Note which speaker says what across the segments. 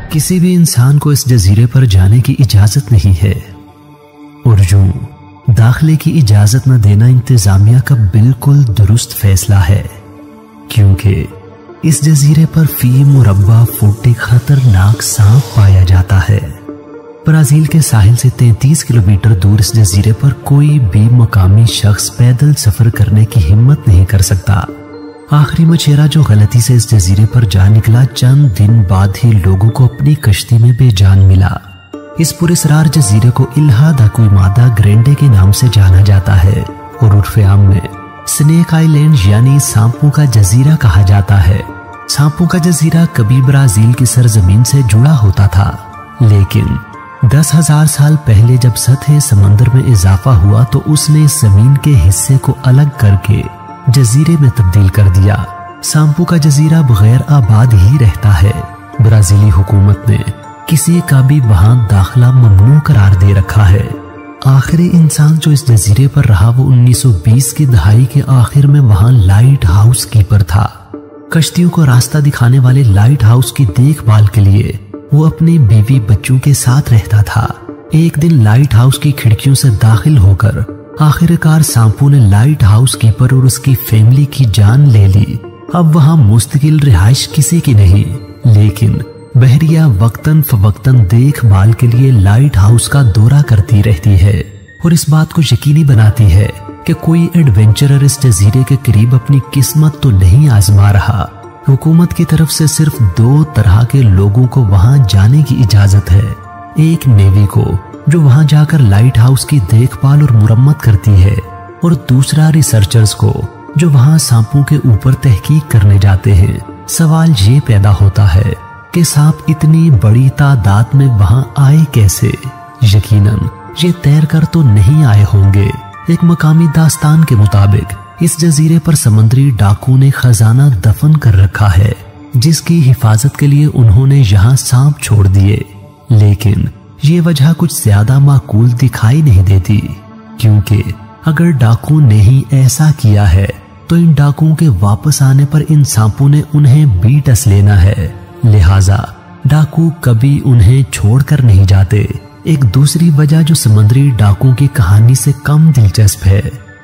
Speaker 1: किसी भी इंसान को इस जजीरे पर जाने की इजाजत नहीं है और यूं दाखिले की इजाजत न देना इंतजामिया का बिल्कुल दुरुस्त फैसला है, क्योंकि इस जजीरे पर फी मुरब्बा फुट एक खतरनाक सांप पाया जाता है। ब्राजील के साहिल से 33 किलोमीटर दूर इस जजीरे पर कोई भी मकामी शख्स पैदल सफर करने की हिम्मत नहीं कर सकता। आखिरी मछेरा जो गलती से इस जजीरे पर जा निकला, चंद दिन बाद ही लोगों को अपनी कश्ती में बेजान मिला। इस पुरस्रार जजीरे को इल्हा दा कुइमादा ग्रेंडे के नाम से जाना जाता है और उर्फ़े आम में स्नेक आइलैंड यानी सांपों का जजीरा कहा जाता है। सांपों का जजीरा कभी ब्राजील की सरजमीन से जुड़ा होता था, लेकिन 10,000 साल पहले जब सतह समंदर में इजाफा हुआ तो उसने जमीन के हिस्से को अलग करके जजीरे में तब्दील कर दिया। सांपों का जजीरा बगैर आबाद ही रहता है। ब्राजीली हुकूमत ने किसी का भी वहां दाखिला ममनू करार दे रखा है। आखिरी इंसान जो इस जजीरे पर रहा वो 1920 की दहाई के आखिर में वहां लाइट हाउस कीपर था। कश्तियों को रास्ता दिखाने वाले लाइट हाउस की देखभाल के लिए वो अपनी बीवी बच्चों के साथ रहता था। एक दिन लाइट हाउस की खिड़कियों से दाखिल होकर आखिरकार सांपों ने लाइट हाउस कीपर और उसकी फैमिली की जान ले ली। अब वहां मुस्तकिल रिहाइश किसी की नहीं, लेकिन बहरिया वक्तन फवक्तन देखभाल के लिए लाइट हाउस का दौरा करती रहती है और इस बात को यकीनी बनाती है कि कोई एडवेंचरर इस जजीरे के करीब अपनी किस्मत तो नहीं आजमा रहा। हुकूमत की तरफ से सिर्फ 2 तरह के लोगों को वहां जाने की इजाजत है। एक नेवी को जो वहां जाकर लाइट हाउस की देखभाल और मुरम्मत करती है, और दूसरा रिसर्चर्स को जो वहां सांपों के ऊपर तहकीक करने जाते हैं। सवाल ये पैदा होता है कि सांप इतनी बड़ी तादाद में वहां आए कैसे? यकीनन ये तैर कर तो नहीं आए होंगे। एक मकामी दास्तान के मुताबिक इस जजीरे पर समुद्री डाकू ने खजाना दफन कर रखा है, जिसकी हिफाजत के लिए उन्होंने यहाँ सांप छोड़ दिए। लेकिन ये वजह कुछ ज्यादा माकूल दिखाई नहीं देती, क्योंकि अगर डाकू ने ही ऐसा किया है तो इन डाकुओं के वापस आने पर इन सांपों ने उन्हें भी डस लेना है। लिहाजा डाकू कभी उन्हें छोड़कर नहीं जाते। एक दूसरी वजह जो समुद्री डाकुओं की कहानी से कम दिलचस्प है,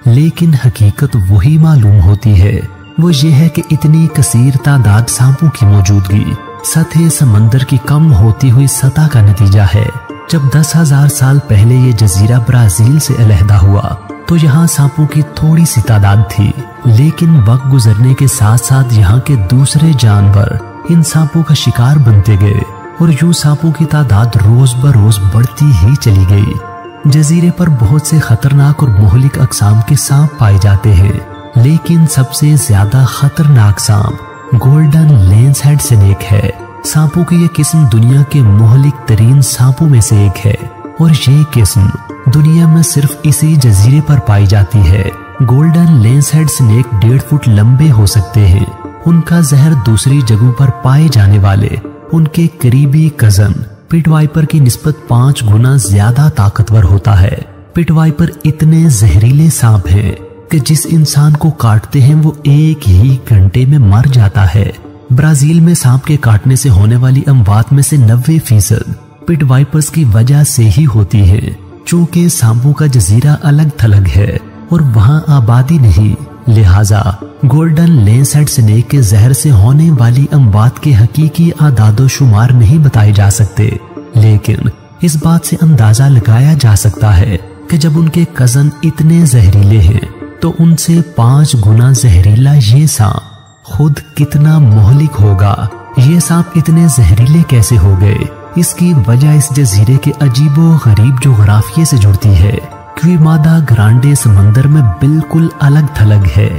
Speaker 1: लेकिन हकीकत वही मालूम होती है, वो ये है कि इतनी कसीर तादाद सांपों की मौजूदगी सतह समंदर की कम होती हुई सतह का नतीजा है। जब 10,000 साल पहले ये जजीरा ब्राजील से अलहदा हुआ तो यहाँ सांपों की थोड़ी सी तादाद थी, लेकिन वक्त गुजरने के साथ साथ यहाँ के दूसरे जानवर इन सांपों का शिकार बनते गए और यूं सांपों की तादाद रोज बरोज बढ़ती ही चली गई। जजीरे पर बहुत से खतरनाक और मोहलिक अकसाम के सांप पाए जाते हैं, लेकिन सबसे ज्यादा खतरनाक सांप गोल्डन लेंस हेड स्नेक है। सांपों की ये किस्म दुनिया के मोहलिक तरीन सांपों में से एक है और ये किस्म दुनिया में सिर्फ इसी जजीरे पर पाई जाती है। Golden lens head snake 1.5 foot लंबे हो सकते हैं। उनका जहर दूसरी जगहों पर पाए जाने वाले उनके करीबी कजन पिट वाइपर की निस्बत 5 गुना ज्यादा ताकतवर होता है। पिट वाइपर इतने जहरीले सांप हैं कि जिस इंसान को काटते हैं वो 1 ही घंटे में मर जाता है। ब्राजील में सांप के काटने से होने वाली अमवात में से 90% पिट वाइपर्स की वजह से ही होती है। चूंकि सांपों का जजीरा अलग थलग है और वहां आबादी नहीं, लिहाजा गोल्डन लेंस हेड स्नेक के जहर से होने वाली अमवात के हकीकी आदादो शुमार नहीं बताए जा सकते, लेकिन इस बात से अंदाजा लगाया जा सकता है कि जब उनके कजन इतने जहरीले हैं तो उनसे 5 गुना जहरीला ये सांप खुद कितना मोहलिक होगा। ये सांप इतने जहरीले कैसे हो गए? इसकी वजह इस जजीरे के अजीबो गरीब जोग्राफिये से जुड़ती है। क्विमादा ग्रांडे समंदर में बिल्कुल अलग थलग है,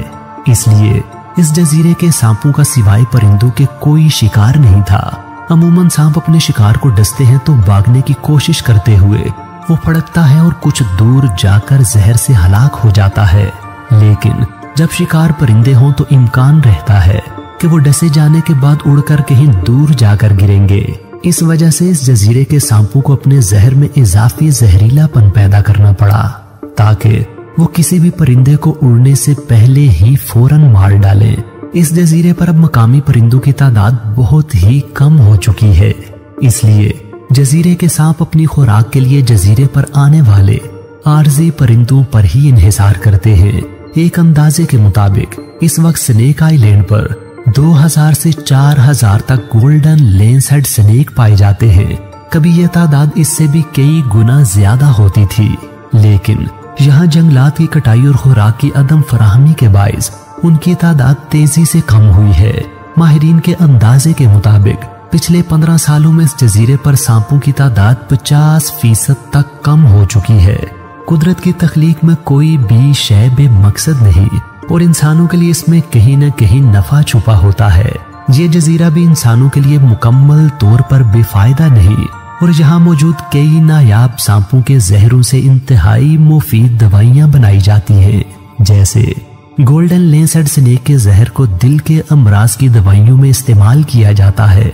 Speaker 1: इसलिए इस जजीरे के सांपों का सिवाय परिंदों के कोई शिकार नहीं था। अमूमन सांप अपने शिकार को डसते हैं तो भागने की कोशिश करते हुए वो फड़कता है और कुछ दूर जाकर जहर से हलाक हो जाता है, लेकिन जब शिकार परिंदे हों तो इम्कान रहता है कि वो डसे जाने के बाद उड़कर कहीं दूर जाकर गिरेंगे। इस वजह से इस जजीरे के सांपों को अपने जहर में इजाफी जहरीलापन पैदा करना पड़ा, ताकि वो किसी भी परिंदे को उड़ने से पहले ही फौरन मार डालें। इस जजीरे पर अब मकामी परिंदों की तादाद बहुत ही कम हो चुकी है। इसलिए जजीरे के सांप अपनी खुराक के लिए जजीरे पर आने वाले आरजी परिंदों पर ही इन्हिसार करते हैं। एक अंदाजे के मुताबिक इस वक्त स्नेक आइलैंड पर 2000 से 4000 तक गोल्डन लेंसहेड स्नेक पाए जाते हैं। कभी यह तादाद इससे भी कई गुना ज्यादा होती थी, लेकिन यहाँ जंगलात की कटाई और खुराक की अदम फराहमी के बायस उनकी तादाद तेजी से कम हुई है। माहिरीन के अंदाजे के मुताबिक पिछले 15 सालों में इस जजीरे पर सांपों की तादाद 50% तक कम हो चुकी है। कुदरत की तख्लीक में कोई भी शय बेमकसद नहीं और इंसानों के लिए इसमें कहीं न कहीं नफा छुपा होता है। ये जजीरा भी इंसानों के लिए मुकम्मल तौर पर बेफायदा नहीं और यहाँ मौजूद कई नायाब सांपों के जहरों से इंतहाई मुफीद दवाइयाँ बनाई जाती हैं। जैसे गोल्डन लेंसहेड स्नेक के जहर को दिल के अमराज की दवाइयों में इस्तेमाल किया जाता है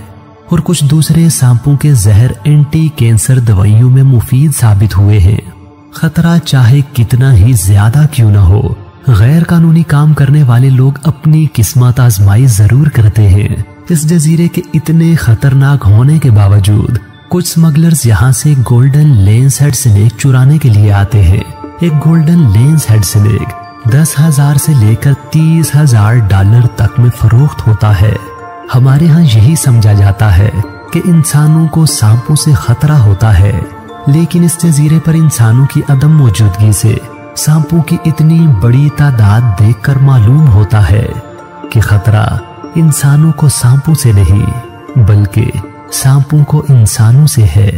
Speaker 1: और कुछ दूसरे सांपों के जहर एंटी कैंसर दवाइयों में मुफीद साबित हुए हैं। खतरा चाहे कितना ही ज्यादा क्यों न हो, गैर कानूनी काम करने वाले लोग अपनी किस्मत आजमाई जरूर करते हैं। इस जजीरे के इतने खतरनाक होने के बावजूद कुछ स्मगलर्स यहाँ से गोल्डन लेंसहेड स्नेक चुराने के लिए आते हैं। एक गोल्डन लेंसहेड स्नेक 10,000 से लेकर 30,000 डॉलर तक में फरोख्त होता है। हमारे यहाँ यही समझा जाता है कि इंसानों को सांपों से खतरा होता है, लेकिन इस जजीरे पर इंसानों की अदम मौजूदगी से सांपों की इतनी बड़ी तादाद देखकर मालूम होता है कि खतरा इंसानों को सांपों से नहीं बल्कि सांपों को इंसानों से है।